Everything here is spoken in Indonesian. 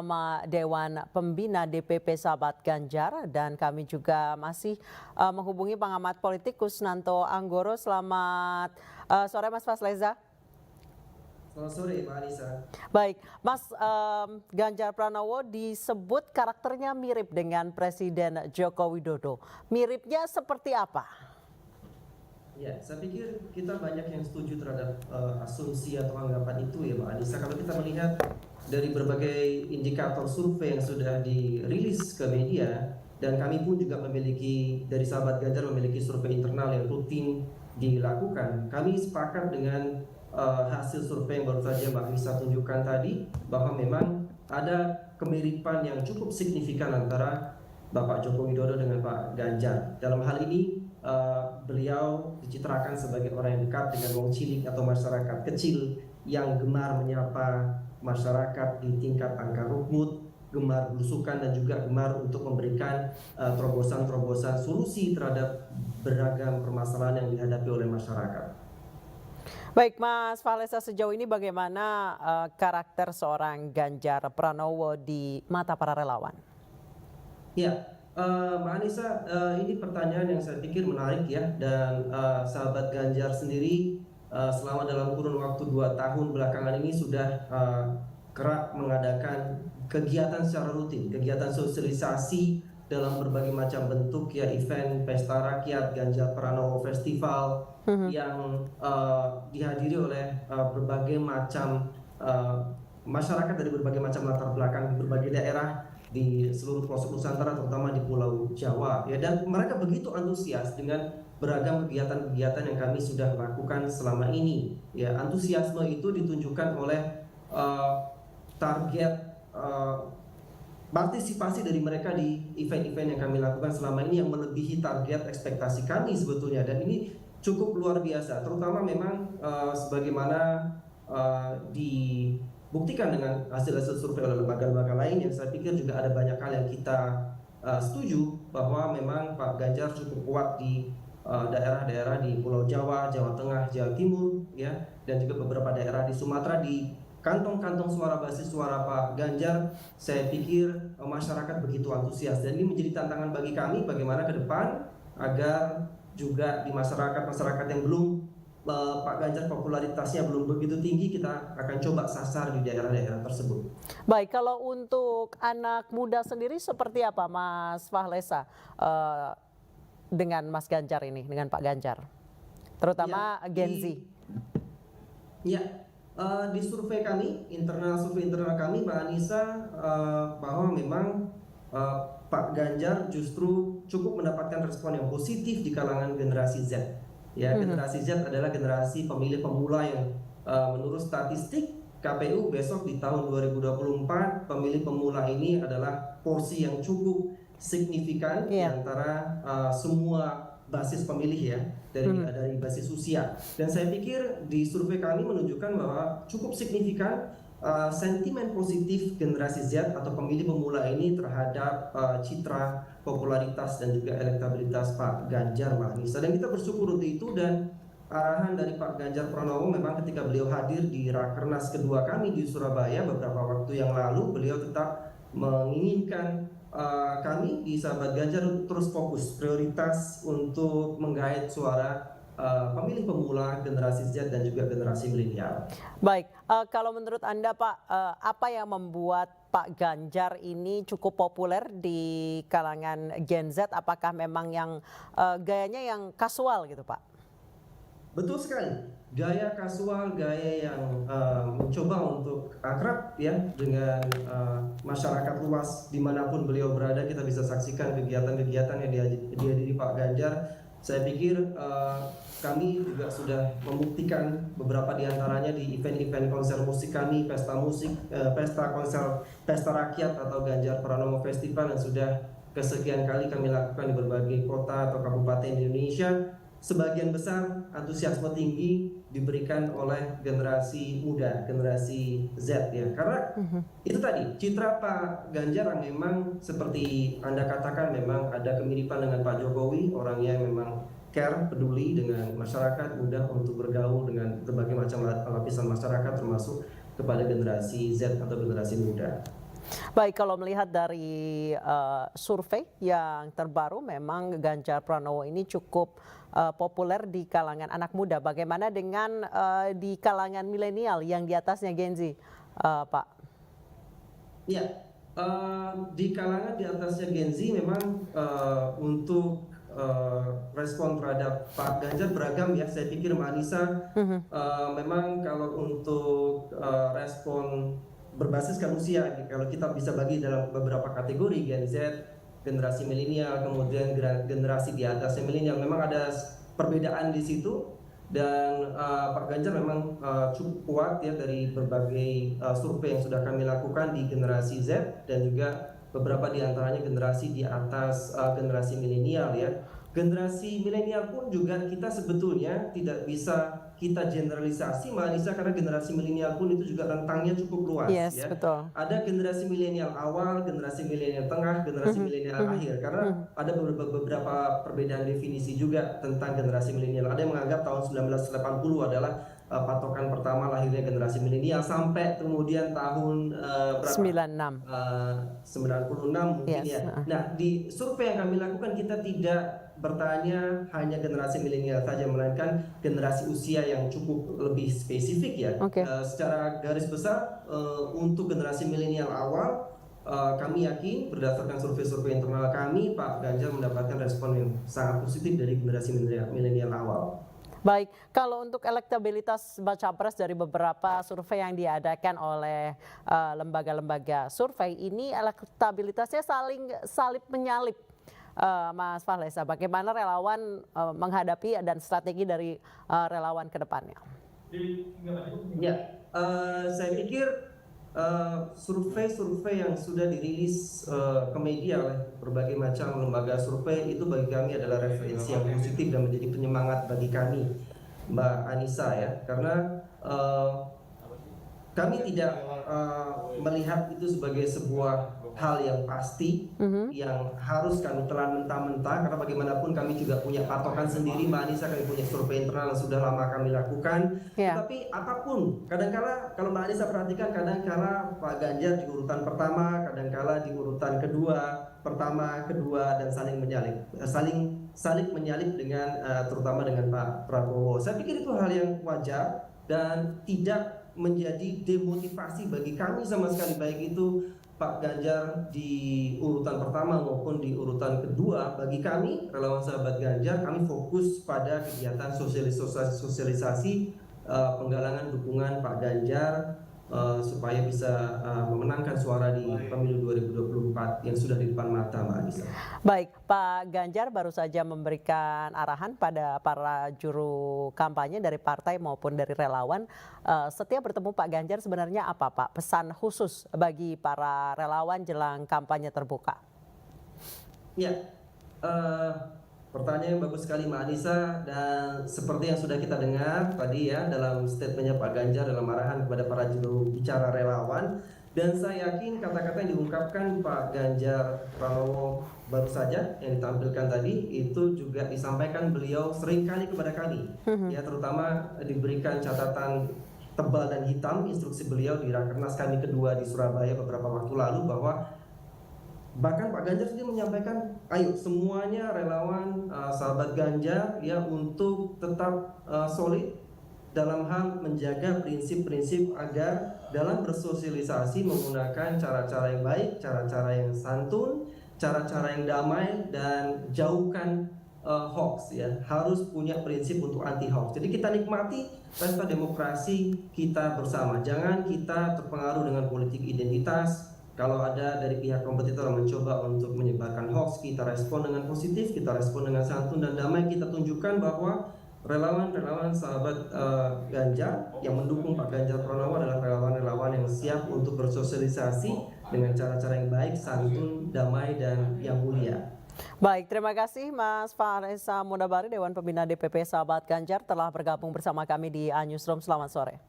Sama Dewan Pembina DPP Sahabat Ganjar dan kami juga masih menghubungi pengamat politik Kusnanto Anggoro. Selamat sore Mas Fasleza. Selamat sore Mbak Anissa. Baik, Mas, Ganjar Pranowo disebut karakternya mirip dengan Presiden Joko Widodo. Miripnya seperti apa? Ya, saya pikir kita banyak yang setuju terhadap asumsi atau anggapan itu ya Mbak Anissa. Kalau kita melihat dari berbagai indikator survei yang sudah dirilis ke media, dan kami pun juga memiliki, dari sahabat Ganjar memiliki survei internal yang rutin dilakukan. Kami sepakat dengan hasil survei yang baru saja Mbak Anissa tunjukkan tadi, bahwa memang ada kemiripan yang cukup signifikan antara Bapak Joko Widodo dengan Pak Ganjar. Dalam hal ini beliau dicitrakan sebagai orang yang dekat dengan wong cilik atau masyarakat kecil yang gemar menyapa masyarakat di tingkat angka rumput, gemar belusukan dan juga gemar untuk memberikan terobosan-terobosan solusi terhadap beragam permasalahan yang dihadapi oleh masyarakat. Baik, Mas Fahlesa, sejauh ini bagaimana karakter seorang Ganjar Pranowo di mata para relawan? Ya, Mbak Anissa, ini pertanyaan yang saya pikir menarik ya, dan sahabat Ganjar sendiri selama dalam kurun waktu 2 tahun belakangan ini sudah kerap mengadakan kegiatan secara rutin, kegiatan sosialisasi dalam berbagai macam bentuk ya, event pesta rakyat Ganjar Pranowo Festival yang dihadiri oleh berbagai macam masyarakat dari berbagai macam latar belakang di berbagai daerah di seluruh pelosok Nusantara, terutama di Pulau Jawa ya, dan mereka begitu antusias dengan beragam kegiatan-kegiatan yang kami sudah lakukan selama ini ya. Antusiasme itu ditunjukkan oleh target partisipasi dari mereka di event-event yang kami lakukan selama ini yang melebihi target ekspektasi kami sebetulnya, dan ini cukup luar biasa, terutama memang sebagaimana dibuktikan dengan hasil-hasil survei oleh lembaga-lembaga lain yang saya pikir juga ada banyak hal yang kita setuju bahwa memang Pak Ganjar cukup kuat di daerah-daerah di Pulau Jawa, Jawa Tengah, Jawa Timur ya, dan juga beberapa daerah di Sumatera. Di kantong-kantong suara basis suara Pak Ganjar, saya pikir masyarakat begitu antusias, dan ini menjadi tantangan bagi kami bagaimana ke depan agar juga di masyarakat yang belum Pak Ganjar popularitasnya belum begitu tinggi, kita akan coba sasar di daerah-daerah tersebut. Baik, kalau untuk anak muda sendiri seperti apa Mas Fahlesa dengan Mas Ganjar ini, dengan Pak Ganjar, terutama Ya, Gen Z? Di survei kami, survei internal kami, Mbak Anissa, bahwa memang Pak Ganjar justru cukup mendapatkan respon yang positif di kalangan generasi Z. Ya, generasi Z adalah generasi pemilih pemula yang menurut statistik KPU besok di tahun 2024, pemilih pemula ini adalah porsi yang cukup signifikan di antara semua basis pemilih ya, dari basis usia. Dan saya pikir di survei kami menunjukkan bahwa cukup signifikan sentimen positif generasi Z atau pemilih pemula ini terhadap citra, popularitas dan juga elektabilitas Pak Ganjar, Mbak Anissa. Dan kita bersyukur untuk itu, dan arahan dari Pak Ganjar Pranowo memang ketika beliau hadir di Rakernas kedua kami di Surabaya beberapa waktu yang lalu, beliau tetap menginginkan kami di sahabat Ganjar terus fokus prioritas untuk menggait suara pemilih pemula, generasi Z dan juga generasi milenial. Baik, kalau menurut Anda Pak, apa yang membuat Pak Ganjar ini cukup populer di kalangan Gen Z? Apakah memang yang gayanya yang kasual gitu Pak? Betul sekali, gaya kasual, gaya yang mencoba untuk akrab ya dengan masyarakat luas dimanapun beliau berada. Kita bisa saksikan kegiatan-kegiatan yang dihadiri Pak Ganjar. Saya pikir kami juga sudah membuktikan beberapa diantaranya di event-event konser musik kami, pesta musik, pesta rakyat atau Ganjar Pranowo Festival yang sudah kesekian kali kami lakukan di berbagai kota atau kabupaten di Indonesia. Sebagian besar antusiasme tinggi diberikan oleh generasi muda, generasi Z ya, karena itu tadi citra Pak Ganjar yang memang seperti Anda katakan memang ada kemiripan dengan Pak Jokowi, orangnya memang care, peduli dengan masyarakat, mudah untuk bergaul dengan berbagai macam lapisan masyarakat termasuk kepada generasi Z atau generasi muda. Baik, kalau melihat dari survei yang terbaru, memang Ganjar Pranowo ini cukup populer di kalangan anak muda. Bagaimana dengan di kalangan milenial yang di atasnya Gen Z, Pak? Ya, di kalangan di atasnya Gen Z memang untuk respon terhadap Pak Ganjar beragam ya. Saya pikir Mbak Anissa memang kalau untuk respon berbasiskan usia, kalau kita bisa bagi dalam beberapa kategori Gen Z, generasi milenial, kemudian generasi di atasnya milenial, memang ada perbedaan di situ. Dan Pak Ganjar memang cukup kuat ya dari berbagai survei yang sudah kami lakukan di generasi Z dan juga beberapa di antaranya generasi di atas generasi milenial ya. Generasi milenial pun juga kita sebetulnya tidak bisa kita generalisasi Mbak Anissa, karena generasi milenial pun itu juga rentangnya cukup luas Yes, ya. betul. Ada generasi milenial awal, generasi milenial tengah, generasi milenial akhir, karena ada beberapa perbedaan definisi juga tentang generasi milenial. Ada yang menganggap tahun 1980 adalah patokan pertama lahirnya generasi milenial, sampai kemudian tahun berapa? 96. 96 mungkin Yes. ya. Nah, di survei yang kami lakukan kita tidak bertanya hanya generasi milenial saja, melainkan generasi usia yang cukup lebih spesifik ya. Oke. Secara garis besar untuk generasi milenial awal, kami yakin berdasarkan survei-survei internal kami, Pak Ganjar mendapatkan respon yang sangat positif dari generasi milenial awal. Baik, kalau untuk elektabilitas baca pres dari beberapa survei yang diadakan oleh lembaga-lembaga survei ini, elektabilitasnya salip menyalip. Mas Fahlesa, bagaimana relawan menghadapi dan strategi dari relawan ke depannya? Ya, saya pikir survei-survei yang sudah dirilis ke media oleh berbagai macam lembaga survei itu bagi kami adalah referensi yang positif dan menjadi penyemangat bagi kami, Mbak Anissa ya, karena kami tidak melihat itu sebagai sebuah hal yang pasti yang harus kami telan mentah-mentah, karena bagaimanapun kami juga punya patokan sendiri Mbak Anissa, kami punya survei internal yang sudah lama kami lakukan. Tetapi apapun, kadangkala kalau Mbak Anissa perhatikan, kadangkala Pak Ganjar di urutan pertama, kadangkala di urutan kedua, pertama, kedua, dan saling menyalip dengan terutama dengan Pak Prabowo. Saya pikir itu hal yang wajar dan tidak menjadi demotivasi bagi kami sama sekali, baik itu Pak Ganjar di urutan pertama maupun di urutan kedua. Bagi kami relawan sahabat Ganjar, kami fokus pada kegiatan sosialisasi penggalangan dukungan Pak Ganjar supaya bisa memenangkan suara di pemilu 2024 yang sudah di depan mata, Mbak Anissa. Baik, Pak Ganjar baru saja memberikan arahan pada para juru kampanye dari partai maupun dari relawan. Setiap bertemu Pak Ganjar sebenarnya apa, Pak? Pesan khusus bagi para relawan jelang kampanye terbuka? Ya, pertanyaan yang bagus sekali Mbak Anissa, dan seperti yang sudah kita dengar tadi ya dalam statementnya Pak Ganjar dalam arahan kepada para juru bicara relawan, dan saya yakin kata-kata yang diungkapkan Pak Ganjar Pranowo baru saja yang ditampilkan tadi itu juga disampaikan beliau seringkali kepada kami, ya, terutama diberikan catatan tebal dan hitam instruksi beliau di Rakernas kami kedua di Surabaya beberapa waktu lalu, bahwa bahkan Pak Ganjar sendiri menyampaikan, ayo semuanya relawan sahabat Ganjar ya untuk tetap solid dalam hal menjaga prinsip-prinsip agar dalam bersosialisasi menggunakan cara-cara yang baik, cara-cara yang santun, cara-cara yang damai, dan jauhkan hoax ya. Harus punya prinsip untuk anti hoax. Jadi kita nikmati pesta demokrasi kita bersama. Jangan kita terpengaruh dengan politik identitas. Kalau ada dari pihak kompetitor yang mencoba untuk menyebarkan hoax, kita respon dengan positif, kita respon dengan santun dan damai. Kita tunjukkan bahwa relawan-relawan sahabat Ganjar yang mendukung Pak Ganjar Pranowo adalah relawan-relawan yang siap untuk bersosialisasi dengan cara-cara yang baik, santun, damai, dan yang mulia. Baik, terima kasih Mas Fahlesa Mudabari, Dewan Pembina DPP Sahabat Ganjar telah bergabung bersama kami di A Newsroom. Selamat sore.